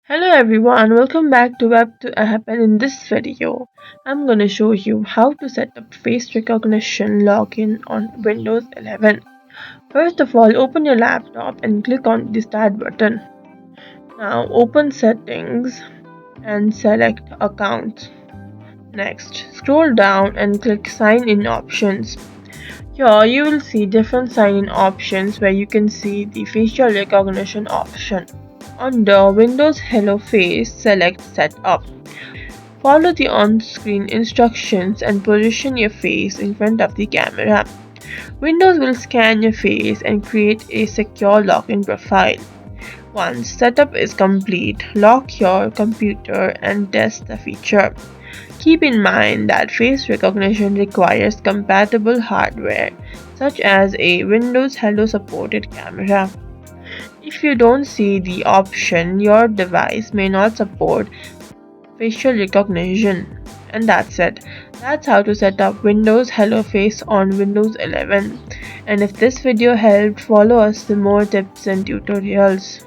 Hello everyone, welcome back to Web2App, and in this video I'm gonna show you how to set up face recognition login on Windows 11. First of all, open your laptop and click on the start button. Now open settings and select accounts. Next, scroll down and click sign in options. Here you will see different sign in options where you can see the facial recognition option. Under Windows Hello Face, select Setup. Follow the on-screen instructions and position your face in front of the camera. Windows will scan your face and create a secure login profile. Once setup is complete, lock your computer and test the feature. Keep in mind that face recognition requires compatible hardware, such as a Windows Hello supported camera. If you don't see the option, your device may not support facial recognition. And that's it. That's how to set up Windows Hello Face on Windows 11. And if this video helped, follow us for more tips and tutorials.